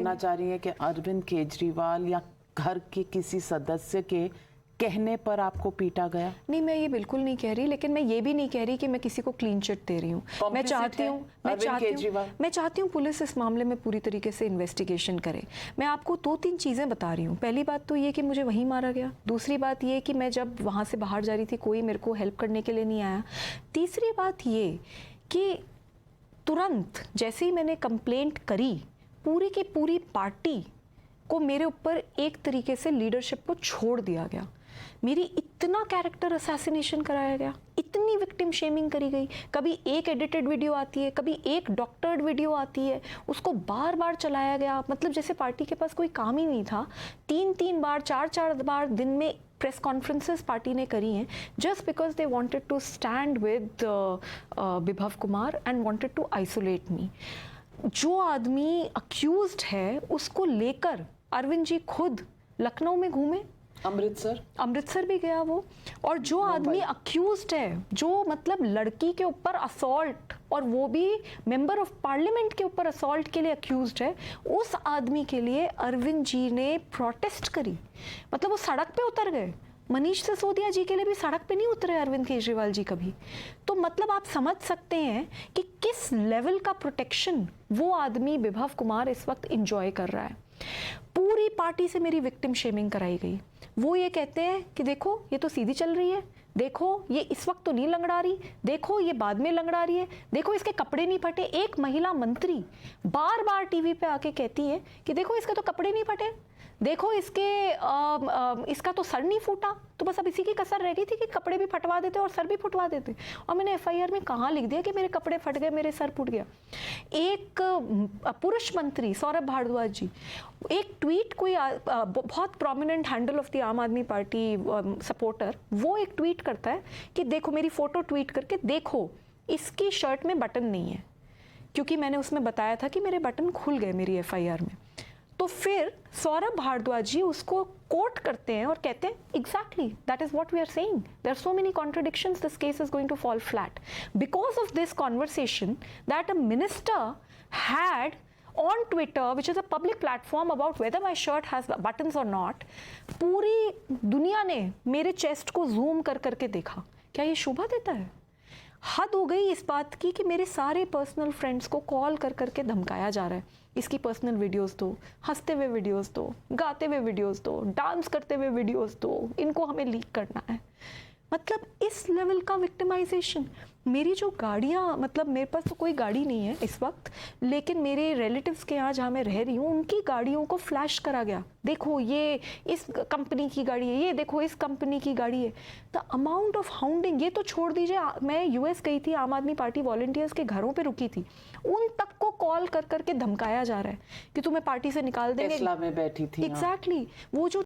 ना चाह रही है कि अरविंद केजरीवाल या घर के किसी सदस्य के कहने पर आपको पीटा गया? नहीं, मैं ये बिल्कुल नहीं कह रही, लेकिन मैं ये भी नहीं कह रही कि मैं किसी को क्लीन चिट दे रही हूँ। मैं चाहती हूँ पुलिस इस मामले में पूरी तरीके से इन्वेस्टिगेशन करे। मैं आपको 2-3 चीज़ें बता रही हूँ। पहली बात तो ये कि मुझे वहीं मारा गया। दूसरी बात ये कि मैं जब वहाँ से बाहर जा रही थी कोई मेरे को हेल्प करने के लिए नहीं आया। तीसरी बात ये कि तुरंत जैसे ही मैंने कंप्लेंट करी, पूरी की पूरी पार्टी को मेरे ऊपर एक तरीके से लीडरशिप को छोड़ दिया गया। मेरी इतना कैरेक्टर असैसिनेशन कराया गया, इतनी विक्टिम शेमिंग करी गई। कभी एक एडिटेड वीडियो आती है, कभी एक डॉक्टर्ड वीडियो आती है, उसको बार बार चलाया गया। मतलब जैसे पार्टी के पास कोई काम ही नहीं था। 3-3 बार 4-4 बार दिन में प्रेस कॉन्फ्रेंसेस पार्टी ने करी हैं, just because they wanted to stand with Vibhav Kumar and wanted to isolate me. जो आदमी अक्यूज्ड है उसको लेकर अरविंद जी खुद लखनऊ में घूमे, अमृतसर भी गया वो। और जो आदमी अक्यूज्ड है, जो मतलब लड़की के ऊपर असॉल्ट, और वो भी मेंबर ऑफ पार्लियामेंट के ऊपर असॉल्ट के लिए अक्यूज्ड है, उस आदमी के लिए अरविंद जी ने प्रोटेस्ट करी। मतलब वो सड़क पे उतर गए। मनीष सिसोदिया जी के लिए भी सड़क पे नहीं उतरे अरविंद केजरीवाल जी कभी। तो मतलब आप समझ सकते हैं कि किस लेवल का प्रोटेक्शन वो आदमी विभव कुमार इस वक्त एंजॉय कर रहा है। पूरी पार्टी से मेरी विक्टिम शेमिंग कराई गई। वो ये कहते हैं कि देखो ये तो सीधी चल रही है, देखो ये इस वक्त तो नहीं लंगड़ा रही, देखो ये बाद में लंगड़ा रही है, देखो इसके कपड़े नहीं फटे। एक महिला मंत्री बार बार टीवी पे आके कहती है कि देखो इसके तो कपड़े नहीं फटे, देखो इसका तो सर नहीं फूटा। तो बस अब इसी की कसर रह गई थी कि कपड़े भी फटवा देते और सर भी फुटवा देते। और मैंने FIR में कहाँ लिख दिया कि मेरे कपड़े फट गए, मेरे सर फूट गया। एक पुरुष मंत्री सौरभ भारद्वाज जी, एक ट्वीट, कोई बहुत प्रोमिनेंट हैंडल ऑफ द आम आदमी पार्टी सपोर्टर, वो एक ट्वीट करता है कि देखो, मेरी फोटो ट्वीट करके, देखो इसकी शर्ट में बटन नहीं है, क्योंकि मैंने उसमें बताया था कि मेरे बटन खुल गए मेरी FIR में। तो फिर सौरभ भारद्वाज जी उसको कोट करते हैं और कहते हैं exactly that is what we are saying, there are so many contradictions, this case is going to fall flat because of this conversation that a minister had on Twitter, which is a public platform, about whether my shirt has buttons or not. पूरी दुनिया ने मेरे chest को zoom कर करके देखा। क्या ये शोभा देता है? हद हो गई इस बात की कि मेरे सारे पर्सनल फ्रेंड्स को कॉल कर करके धमकाया जा रहा है, इसकी पर्सनल वीडियोस दो, हंसते हुए वीडियोस दो, गाते हुए वीडियोस दो, डांस करते हुए वीडियोस दो, इनको हमें लीक करना है। मतलब इस लेवल का विक्टिमाइजेशन। मेरी जो गाड़ियाँ, मतलब मेरे पास तो कोई गाड़ी नहीं है इस वक्त, लेकिन मेरे रिलेटिव्स के यहाँ जहाँ मैं रह रही हूँ, उनकी गाड़ियों को फ्लैश करा गया। देखो ये इस कंपनी की गाड़ी है, ये देखो इस कंपनी की गाड़ी है। द अमाउंट ऑफ हाउंडिंग, ये तो छोड़ दीजिए, मैं US गई थी, आम आदमी पार्टी वॉलंटियर्स के घरों पे रुकी थी, उन तक को कॉल कर करके धमकाया जा रहा है कि तुम्हें पार्टी से निकाल देंगे। टेस्ला में बैठी थी। एग्जैक्टली वो जो